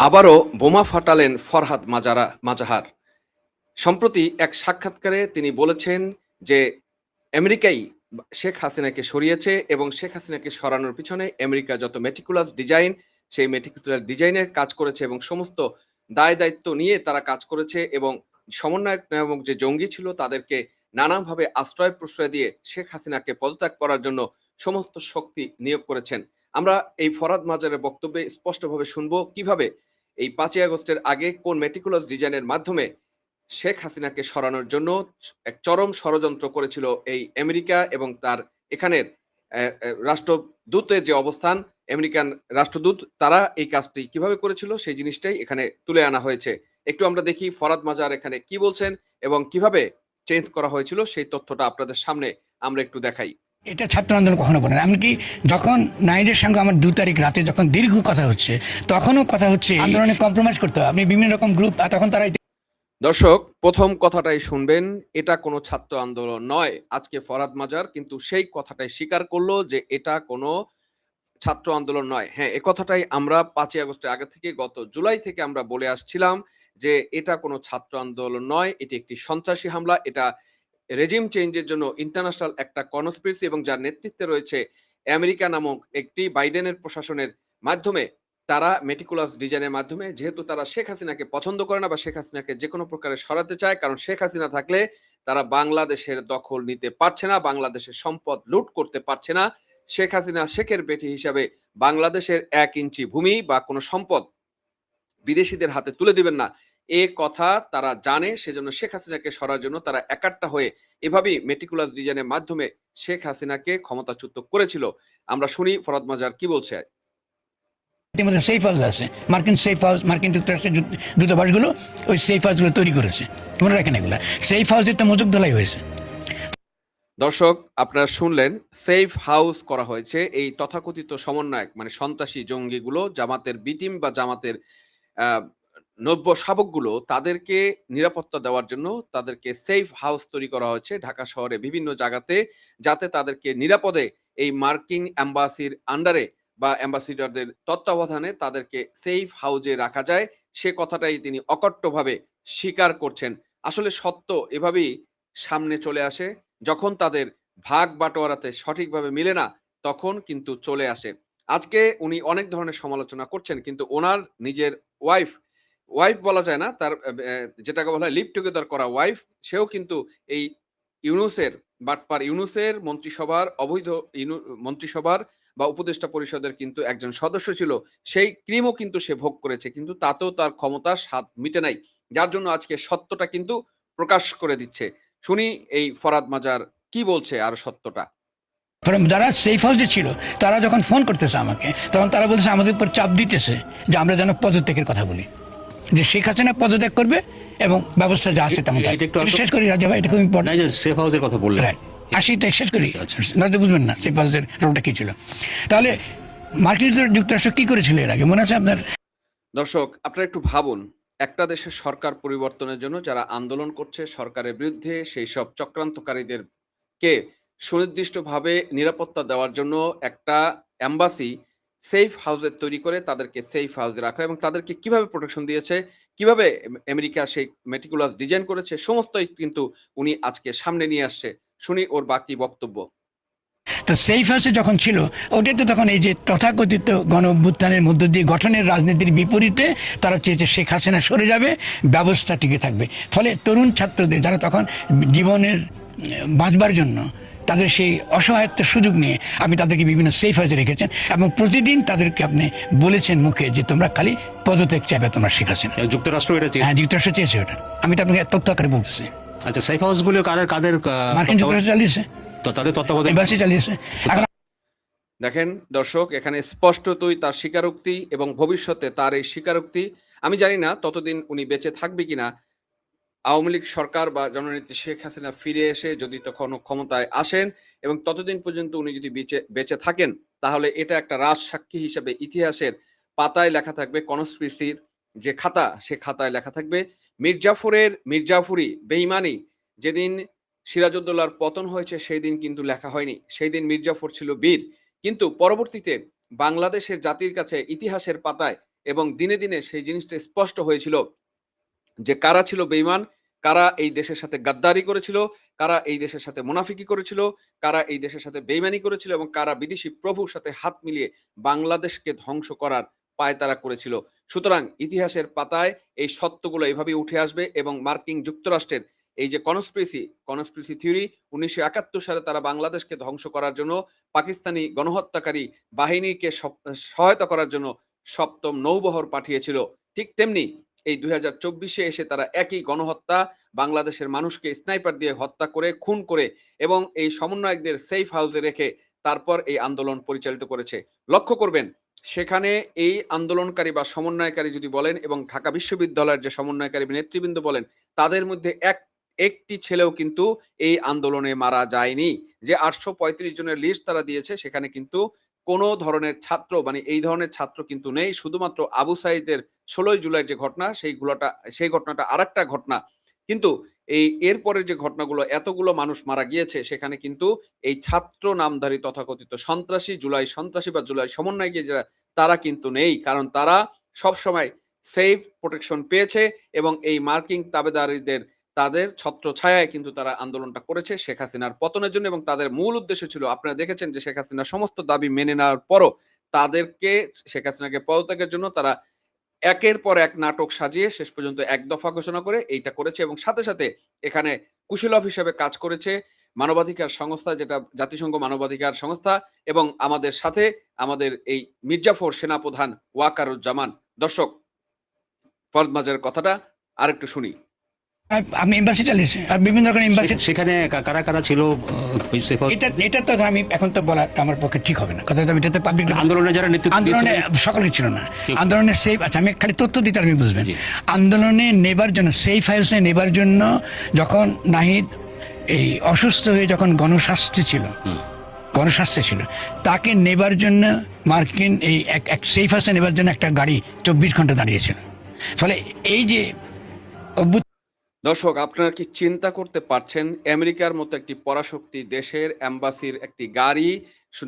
আবারও বোমা ফাটালেন ফরহাদ মাজাহার। সম্প্রতি এক সাক্ষাৎকারে তিনি বলেছেন যে আমেরিকাই শেখ হাসিনাকে সরিয়েছে এবং শেখ হাসিনাকে সরানোর পিছনে আমেরিকা যত মেটিকুলাস ডিজাইন, সেই মেটিকুলাস ডিজাইনের কাজ করেছে এবং সমস্ত দায় দায়িত্ব নিয়ে তারা কাজ করেছে এবং সমন্বয়ক নামক যে জঙ্গি ছিল তাদেরকে নানাভাবে আশ্রয় প্রশ্রয় দিয়ে শেখ হাসিনাকে পদত্যাগ করার জন্য সমস্ত শক্তি নিয়োগ করেছেন। আমরা এই ফরহাদ মাজারের বক্তব্যে স্পষ্টভাবে শুনবো কিভাবে এই ৫ই আগস্টের আগে কোন মেটিকুলাস ডিজাইনের মাধ্যমে শেখ হাসিনাকে সরানোর জন্য এক চরম ষড়যন্ত্র করেছিল এই আমেরিকা এবং তার এখানের রাষ্ট্রদূতের যে অবস্থান, আমেরিকান রাষ্ট্রদূত তারা এই কাজটি কিভাবে করেছিল সেই জিনিসটাই এখানে তুলে আনা হয়েছে। একটু আমরা দেখি ফরহাদ মাজার এখানে কি বলছেন এবং কিভাবে চেঞ্জ করা হয়েছিল সেই তথ্যটা আপনাদের সামনে আমরা একটু দেখাই। এটা ছাত্র আন্দোলন কখনো বলে না। এমনকি যখন নাইদের সঙ্গে আমার ২ তারিখ রাতে যখন দীর্ঘ কথা হচ্ছে, তখনও কথা হচ্ছে আন্দোলনে কম্প্রোমাইজ করতে হবে। আপনি বিভিন্ন রকম গ্রুপ, তখন তারা দর্শক, প্রথম কথাটাই শুনবেন, এটা কোনো ছাত্র আন্দোলন নয়। আজকে ফরহাদ মাজার কিন্তু সেই কথাটাই স্বীকার করলো যে এটা কোনো ছাত্র আন্দোলন নয়। হ্যাঁ, এ কথাটাই আমরা ৫ই আগস্টের আগে থেকে গত জুলাই থেকে আমরা বলে আসছিলাম যে এটা কোনো ছাত্র আন্দোলন নয়, এটি একটি সন্ত্রাসী হামলা। এটা রেজিম চেঞ্জের জন্য ইন্টারন্যাশনাল একটা কনস্পিরেসি এবং যার নেতৃত্বে রয়েছে আমেরিকা নামক একটি বাইডেনের প্রশাসনের মাধ্যমে তারা মেটিকুলাস ডিজাইনের মাধ্যমে, যেহেতু তারা শেখ হাসিনাকে পছন্দ করে না বা শেখ হাসিনাকে যে কোনো প্রকারে সরাতে চায়, কারণ শেখ হাসিনা থাকলে তারা বাংলাদেশের দখল নিতে পারছে না, বাংলাদেশের সম্পদ লুট করতে পারছে না। শেখ হাসিনা শেখের বেটি হিসাবে বাংলাদেশের ১ ইঞ্চি ভূমি বা কোনো সম্পদ বিদেশিদের হাতে তুলে দিবেন না, এ কথা তারা জানে। সেজন্য শেখ হাসিনাকে সরার জন্য তারা একাট্টা হয়ে এভাবেই মেটিকুলাস ডিজাইনের মাধ্যমে শেখ হাসিনাকে ক্ষমতাচ্যুত করেছিল। আমরা শুনি ফরহাদ মাজার কি বলছে। ইতিমধ্যে সেফ হাউস আছে, মার্কিন সেফ হাউস, মার্কিন যুক্তরাষ্ট্রের দূতাবাসগুলো ওই সেফ হাউসগুলো তৈরি করেছে। মনে রাখেন, এগুলো সেফ হাউসের তো মজুক ধলাই হয়েছে। দর্শক, আপনারা শুনলেন, সেফ হাউস করা হয়েছে এই তথাকথিত সমন্বয়ক মানে সন্ত্রাসী জঙ্গিগুলো, জামাতের বি টিম বা জামাতের নব্য শাবকগুলো, তাদেরকে নিরাপত্তা দেওয়ার জন্য তাদেরকে সেফ হাউস তৈরি করা হয়েছে ঢাকা শহরে বিভিন্ন জায়গাতে, যাতে তাদেরকে নিরাপদে এই মার্কিন এম্বাসির আন্ডারে বা অ্যাম্বাসিডরদের তত্ত্বাবধানে তাদেরকে সেফ হাউজে রাখা যায়। সে কথাটাই তিনি অকট্টভাবে স্বীকার করছেন। আসলে সত্য এভাবেই সামনে চলে আসে, যখন তাদের ভাগ বাটোয়ারাতে সঠিকভাবে মিলে না, তখন কিন্তু চলে আসে। আজকে উনি অনেক ধরনের সমালোচনা করছেন, কিন্তু ওনার নিজের ওয়াইফ, ওয়াইফ বলা যায় না, তার যেটাকে বলা হয় লিভ টুগেদার করা ওয়াইফ, সেও কিন্তু এই ইউনূসের, বাটপার ইউনূসের মন্ত্রিসভার অবৈধ মন্ত্রিসভার বা উপদেষ্টা পরিষদের কিন্তু একজন সদস্য ছিল। সেই ক্রিমও কিন্তু সে ভোগ করেছে, কিন্তু তাতেও তার ক্ষমতার স্বাদ মিটে নাই। যার জন্য আজকে সত্যটা কিন্তু প্রকাশ করে দিচ্ছে। শুনি এই ফরহাদ মাজার কি বলছে আর সত্যটা। যারা সেফ হাউসে ছিল তারা যখন ফোন করতেছে আমাকে, তখন তারা বলছে আমাদের উপর চাপ দিতেছে যে আমরা যেন পদত্যাগের কথা বলি, যে শেখ হাসিনা পদত্যাগ করবে এবং ব্যবস্থা যা আছে তেমন। শেষ করি রাজা ভাই, এটা খুব ইম্পর্টেন্ট। সেফ হাউসের কথা বললেন, এটা শেষ করি, নয়তো বুঝবেন না সেফ হাউসের রোলটা কি ছিল। তাহলে মার্কিন যুক্তরাষ্ট্র কি করেছিল এর আগে, মনে আছে আপনার? দর্শক, আপনারা একটু ভাবুন, একটা দেশের সরকার পরিবর্তনের জন্য যারা আন্দোলন করছে সরকারের বিরুদ্ধে, সেই সব চক্রান্তকারীদেরকে সুনির্দিষ্টভাবে নিরাপত্তা দেওয়ার জন্য একটা এম্বাসি সেফ হাউসের তৈরি করে তাদেরকে সেফ হাউসে রাখা, এবং তাদেরকে কিভাবে প্রোটেকশন দিয়েছে, কিভাবে আমেরিকা সেই মেটিকুলাস ডিজাইন করেছে, সমস্তই কিন্তু উনি আজকে সামনে নিয়ে আসছে। শুনি ওর বাকি বক্তব্য। তো সেফ হাউসে যখন ছিল, ওটাই তো তখন এই যে তথাকথিত গণ অভ্যুত্থানের মধ্য দিয়ে গঠনের রাজনীতির বিপরীতে তারা চেয়েছে শেখ হাসিনা সরে যাবে, ব্যবস্থা টিকে থাকবে। ফলে তরুণ ছাত্রদের যারা তখন জীবনের বাঁচবার জন্য তাদের সেই অসহায়ত্বের সুযোগ নিয়ে আপনি তাদেরকে বিভিন্ন সেফ হাউসে রেখেছেন এবং প্রতিদিন তাদেরকে আপনি বলেছেন মুখে যে তোমরা খালি পদত্যাগ চাইবে তোমরা শেখ হাসিনা। যুক্তরাষ্ট্র এটা চেয়েছে। হ্যাঁ, যুক্তরাষ্ট্র চেয়েছে ওটা। আমি তো আপনাকে তথ্য আকারে বলতেছি। আচ্ছা, সেফ হাউসগুলো কাদের? মার্কিন যুক্তরাষ্ট্র চালিয়েছে, তো তাদের তত্ত্বাবধানে এম্বাসি চালিয়েছে। এখন দেখেন দর্শক, এখানে স্পষ্টতই তার স্বীকারোক্তি এবং ভবিষ্যতে তার এই স্বীকারোক্তি, আমি জানি না ততদিন উনি বেঁচে থাকবে কিনা। আওয়ামী লীগ সরকার বা জননেত্রী শেখ হাসিনা ফিরে এসে যদি তখন ক্ষমতায় আসেন এবং ততদিন পর্যন্ত উনি যদি বেঁচে থাকেন, তাহলে এটা একটা রাজসাক্ষী হিসেবে ইতিহাসের পাতায় লেখা থাকবে। কনস্পিরেসির যে খাতা, সে খাতায় লেখা থাকবে মির্জাফুরি বেঈমানি। যেদিন সিরাজউদ্দৌলার পতন হয়েছে সেই দিন কিন্তু লেখা হয়নি, সেই দিন মির্জাফর ছিল বীর। কিন্তু পরবর্তীতে বাংলাদেশের জাতির কাছে ইতিহাসের পাতায় এবং দিনে দিনে সেই জিনিসটা স্পষ্ট হয়েছিল যে কারা ছিল বেঈমান, কারা এই দেশের সাথে গাদ্দারি করেছিল, কারা এই দেশের সাথে মুনাফিকি করেছিল, কারা এই দেশের সাথে বেঈমানি করেছিল এবং কারা বিদেশি প্রভুর সাথে হাত মিলিয়ে বাংলাদেশকে ধ্বংস করার পায়তারা করেছিল। সুতরাং ইতিহাসের পাতায় এই সত্যগুলো এভাবেই উঠে আসবে এবং মার্কিন যুক্তরাষ্ট্রের এই যে কনস্পিরেসি থিওরি 1971 সালে তারা বাংলাদেশকে ধ্বংস করার জন্য পাকিস্তানি গণহত্যাকারী বাহিনীকে সহায়তা করার জন্য সপ্তম নৌবহর পাঠিয়েছিল। ঠিক তেমনি এই 2024-এ এসে তারা একই গণহত্যা বাংলাদেশের মানুষকে স্নাইপার দিয়ে হত্যা করে খুন করে এবং এই সমন্বয়কদের সেফ হাউসে রেখে তারপর এই আন্দোলন পরিচালিত করেছে। লক্ষ্য করবেন সেখানে এই আন্দোলনকারী বা সমন্বয়কারী যদি বলেন এবং ঢাকা বিশ্ববিদ্যালয়ের যে সমন্বয়কারী নেতৃবৃন্দ বলেন, তাদের মধ্যে একটি ছেলেও কিন্তু এই আন্দোলনে মারা যায়নি। যে 835 জনের লিস্ট তারা দিয়েছে সেখানে কিন্তু কোনো ধরনের ছাত্র মানে এই ধরনের ছাত্র কিন্তু নেই। শুধুমাত্র আবু সাঈদের 16 জুলাই যে ঘটনা সেই ঘটনাটা আরেকটা ঘটনা। কিন্তু এরপরের যে ঘটনাগুলো এতগুলো মানুষ মারা গিয়েছে সেখানে কিন্তু এই ছাত্র নামধারী তথাকথিত সন্ত্রাসী বা জুলাই সমন্বয়কারী যারা তারা কিন্তু নেই। কারণ তারা সবসময় সেফ প্রোটেকশন পেয়েছে এবং এই মার্কিন তাবেদারীদের তাদের ছত্রছায়ায় কিন্তু তারা আন্দোলনটা করেছে শেখ হাসিনার পতনের জন্য এবং তাদের মূল উদ্দেশ্য ছিল আপনারা দেখেছেন যে শেখ হাসিনার সমস্ত দাবি মেনে নেওয়ার পরও তাদেরকে শেখ হাসিনাকে পদত্যাগের জন্য তারা একের পর এক নাটক সাজিয়ে শেষ পর্যন্ত এক দফা ঘোষণা করে এইটা করেছে এবং সাথে সাথে এখানে কুশীলব হিসেবে কাজ করেছে মানবাধিকার সংস্থা যেটা জাতিসংঘ মানবাধিকার সংস্থা এবং আমাদের সাথে আমাদের এই মির্জাফর সেনাপ্রধান ওয়াকারুজ্জামান। দর্শক ফরদ মাজারের কথাটা আরেকটু শুনি। আমি এম্বাসি চালিয়েছি আর বিভিন্ন রকম এম্বাসি সেখানে কারা কারা ছিল safe house? এটা তো আমি এখন তো বলা আমার পক্ষে ঠিক হবে না, কথা আমি এটাতে পাবলিক আন্দোলনে যারা নেতৃত্ব আন্দোলনে দিয়েছিলেন? সকলে ছিল না। আন্দোলনে সেফ আচ্ছা আমি খালি তথ্য দিতে আমি বুঝবেন। জি। আন্দোলনে নেবার জন্য সেফ হাউসে নেবার জন্য যখন নাহিদ এই অসুস্থ হয়ে যখন গণস্বাস্থ্যে ছিল তাকে নেবার জন্য মার্কিন এই এক সেফ হাউসে নেবার জন্য একটা গাড়ি 24 ঘন্টা দাঁড়িয়েছিল। ফলে এই যে দর্শক আপনারা কি চিন্তা করতে পারছেন আমেরিকার মতো একটি পরাশক্তি দেশের এম্বাসির একটি গাড়ি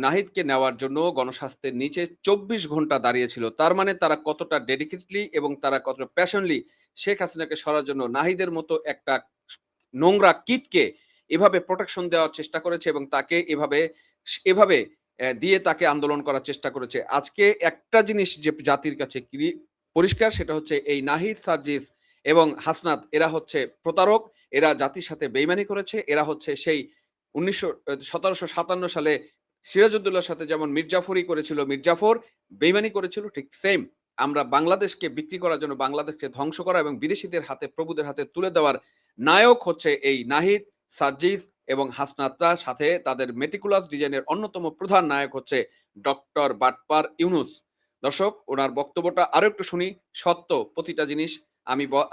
নাহিদকে নেওয়ার জন্য গণস্বাস্থ্যের নিচে 24 ঘন্টা দাঁড়িয়েছিল। তার মানে তারা কতটা ডেডিকেটলি এবং তারা কতটা প্যাশনলি শেখ হাসিনাকে সরার জন্য নাহিদের মতো একটা নোংরা কিটকে এভাবে প্রোটেকশন দেওয়ার চেষ্টা করেছে এবং তাকে এভাবে দিয়ে তাকে আন্দোলন করার চেষ্টা করেছে। আজকে একটা জিনিস যে জাতির কাছে পরিষ্কার সেটা হচ্ছে এই নাহিদ সার্জিস এবং হাসনাত এরা হচ্ছে প্রতারক, এরা জাতির সাথে বেইমানি করেছে। এরা হচ্ছে সেই 1757 সালে সিরাজউদ্দৌলার সাথে যেমন মির্জাফরই করেছিল, মির্জাফর বেইমানি করেছিল, ঠিক সেম আমরা বাংলাদেশকে বিক্রি করার জন্য বাংলাদেশকে ধ্বংস করা এবং বিদেশিদের হাতে প্রভুদের হাতে তুলে দেওয়ার নায়ক হচ্ছে এই নাহিদ সার্জিস এবং হাসনাতরা, সাথে তাদের মেটিকুলাস ডিজাইনের অন্যতম প্রধান নায়ক হচ্ছে ডক্টর বাটপার ইউনুস। দর্শক ওনার বক্তব্যটা আরো একটু শুনি। সত্য প্রতিটা জিনিস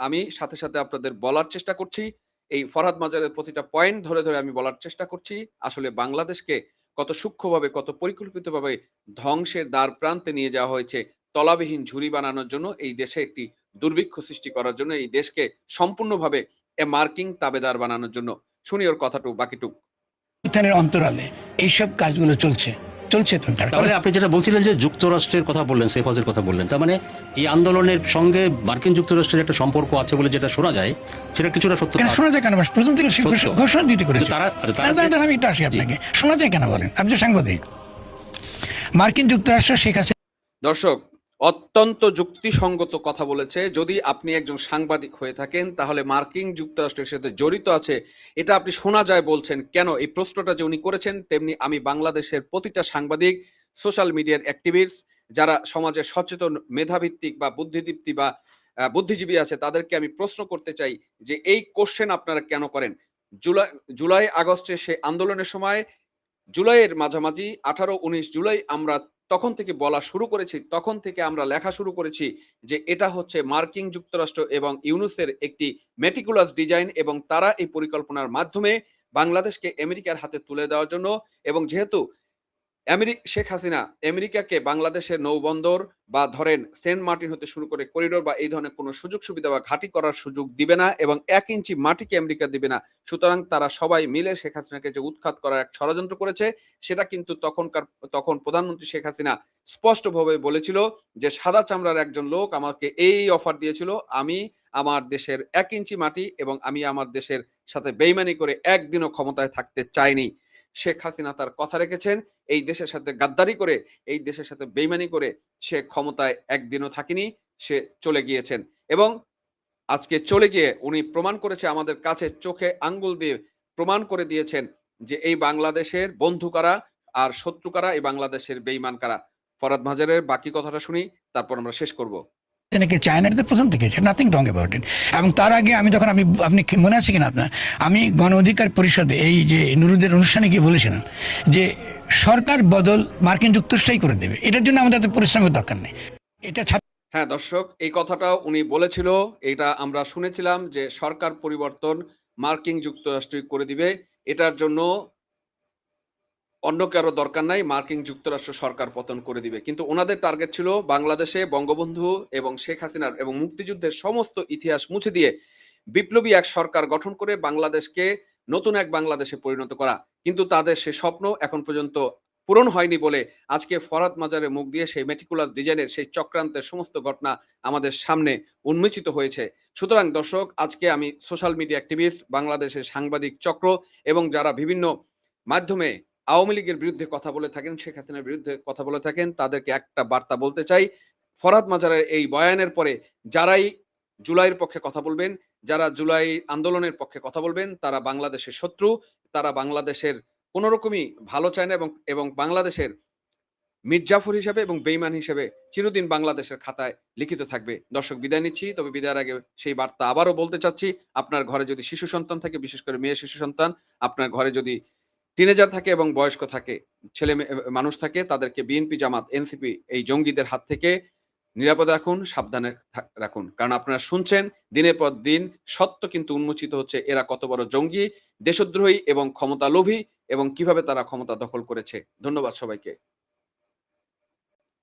আমি সাথে সাথে আপনাদের বলার চেষ্টা করছি। এই ফরহাদ মাজারের প্রতিটা পয়েন্ট ধরে ধরে আমি বলার চেষ্টা করছি আসলে বাংলাদেশকে কত সূক্ষ্মভাবে কত পরিকল্পিতভাবে ধ্বংসের দ্বার প্রান্তে নিয়ে যাওয়া হয়েছে তলাবিহীন ঝুড়ি বানানোর জন্য, এই দেশে একটি দুর্ভিক্ষ সৃষ্টি করার জন্য, এই দেশকে সম্পূর্ণভাবে মার্কিং তাবেদার বানানোর জন্য। শুনি ওর কথাটুকু বাকিটুকু। অন্তরালে এইসব কাজগুলো চলছে তো তাহলে আপনি যেটা বলছিলেন যে যুক্তরাষ্ট্রের কথা বললেন, সেফ হাউসের কথা বললেন, তার মানে এই আন্দোলনের সঙ্গে মার্কিন যুক্তরাষ্ট্রের একটা সম্পর্ক আছে বলে যেটা শোনা যায় সেটা কিছুটা সত্য। কেন শোনা যায় কেন? প্রথম থেকে সত্য। ঘোষণা দিতে করেছে তারা আমি এটা আসি আপনাকে শোনা যায় কেন বলেন? আপনি যে সাংবাদিক, মার্কিন যুক্তরাষ্ট্র শেখ হাসিনা দর্শক অত্যন্ত যুক্তিসঙ্গত কথা বলেছে। যদি আপনি একজন সাংবাদিক হয়ে থাকেন তাহলে মার্কিন যুক্তরাষ্ট্রের সাথে জড়িত আছে এটা আপনি শোনা যায় বলছেন কেন? এই প্রশ্নটা যে উনি করেছেন তেমনি আমি বাংলাদেশের প্রতিটা সাংবাদিক, সোশ্যাল মিডিয়ার অ্যাক্টিভিস্ট, যারা সমাজে সচেতন মেধাভিত্তিক বা বুদ্ধিদীপ্তি বা বুদ্ধিজীবী আছে তাদেরকে আমি প্রশ্ন করতে চাই যে এই কোশ্চেন আপনারা কেন করেন? জুলাই আগস্টে সে আন্দোলনের সময় জুলাইয়ের মাঝামাঝি 18-19 জুলাই আমরা তখন থেকে বলা শুরু করেছি, তখন থেকে আমরা লেখা শুরু করেছি যে এটা হচ্ছে মার্কিন যুক্তরাষ্ট্র এবং ইউনুসের একটি মেটিকুলাস ডিজাইন এবং তারা এই পরিকল্পনার মাধ্যমে বাংলাদেশকে আমেরিকার হাতে তুলে দেওয়ার জন্য। এবং যেহেতু শেখ হাসিনা আমেরিকাকে বাংলাদেশের নৌবন্দর বা ধরেন সেন্ট মার্টিন হতে শুরু করে করিডোর বা এই ধরনের কোনো সুযোগ সুবিধা বা ঘাঁটি করার সুযোগ দিবে না এবং 1 ইঞ্চি মাটিকে আমেরিকা দিবে না। সুতরাং তারা সবাই মিলে শেখ হাসিনাকে যে উৎখাত করার এক ষড়যন্ত্র করেছে, সেটা কিন্তু তখন প্রধানমন্ত্রী শেখ হাসিনা স্পষ্টভাবে বলেছিল যে সাদা চামড়ার একজন লোক আমাকে এই অফার দিয়েছিল, আমি আমার দেশের 1 ইঞ্চি মাটি এবং আমি আমার দেশের সাথে বেইমানি করে একদিনও ক্ষমতায় থাকতে চাইনি। শেখ হাসিনা তার কথা রেখেছেন। এই দেশের সাথে গাদ্দারি করে, এই দেশের সাথে বেইমানি করে সে ক্ষমতায় একদিনও থাকেনি, সে চলে গিয়েছেন এবং আজকে চলে গিয়ে উনি প্রমাণ করেছে আমাদের কাছে, চোখে আঙ্গুল দিয়ে প্রমাণ করে দিয়েছেন যে এই বাংলাদেশের বন্ধু কারা আর শত্রু কারা, এই বাংলাদেশের বেইমান কারা। ফরহাদ মাজারের বাকি কথাটা শুনি, তারপর আমরা শেষ করব। নাকি চায়নাতে প্রথম থেকে নাথিং রং অ্যাবাউট ইট। এবং তার আগে আমি যখন আপনি মনে আছে কিনা আপনার, আমি গণ অধিকার পরিষদে এই যে নুরুদের অনুষ্ঠানে গিয়ে বলেছিলাম যে সরকার বদল মার্কিন যুক্তরাষ্ট্রই করে দেবে, এটার জন্য আমাদের এত পরিশ্রমের দরকার নেই। এটা হ্যাঁ দর্শক, এই কথাটাও উনি বলেছিল, এটা আমরা শুনেছিলাম যে সরকার পরিবর্তন মার্কিন যুক্তরাষ্ট্রই করে দিবে, এটার জন্য অন্য কারো দরকার নাই, মার্কিন যুক্তরাষ্ট্র সরকার পতন করে দিবে। কিন্তু ওনাদের টার্গেট ছিল বাংলাদেশে বঙ্গবন্ধু এবং শেখ হাসিনার এবং মুক্তিযুদ্ধের সমস্ত ইতিহাস মুছে দিয়ে বিপ্লবী এক সরকার গঠন করে বাংলাদেশকে নতুন এক বাংলাদেশে পরিণত করা। কিন্তু তাদের সে স্বপ্ন এখন পর্যন্ত পূরণ হয়নি বলে আজকে ফরহাদ মাজারের মুখ দিয়ে সেই মেটিকুলাস ডিজাইনের সেই চক্রান্তের সমস্ত ঘটনা আমাদের সামনে উন্মোচিত হয়েছে। সুতরাং দর্শক, আজকে আমি সোশ্যাল মিডিয়া অ্যাক্টিভিস্ট, বাংলাদেশের সাংবাদিক চক্র এবং যারা বিভিন্ন মাধ্যমে আওয়ামী লীগের বিরুদ্ধে কথা বলে থাকেন, শেখ হাসিনার বিরুদ্ধে কথা বলে থাকেন, তাদেরকে একটা বার্তা বলতে চাই। ফরহাদ মাজারের এই বয়ানের পরে যারাই জুলাইয়ের পক্ষে কথা বলবেন, যারা জুলাই আন্দোলনের পক্ষে কথা বলবেন, তারা বাংলাদেশের শত্রু, তারা বাংলাদেশের কোন রকমই ভালো চায় না এবং বাংলাদেশের মির্জাফর হিসেবে এবং বেইমান হিসেবে চিরদিন বাংলাদেশের খাতায় লিখিত থাকবে। দর্শক, বিদায় নিচ্ছি। তবে বিদায়ের আগে সেই বার্তা আবারও বলতে চাচ্ছি, আপনার ঘরে যদি শিশু সন্তান থাকে, বিশেষ করে মেয়ে শিশু সন্তান, আপনার ঘরে যদি টিনেজার থাকে এবং বয়স্ক থাকে, ছেলে মানুষ থাকে, তাদেরকে বিএনপি, জামাত, এনসিপি এই জঙ্গিদের হাত থেকে নিরাপদে রাখুন, সাবধানে রাখুন। কারণ আপনারা শুনছেন দিনের পর দিন সত্য কিন্তু উন্মোচিত হচ্ছে, এরা কত বড় জঙ্গি, দেশদ্রোহী এবং ক্ষমতা লোভী এবং কিভাবে তারা ক্ষমতা দখল করেছে। ধন্যবাদ সবাইকে।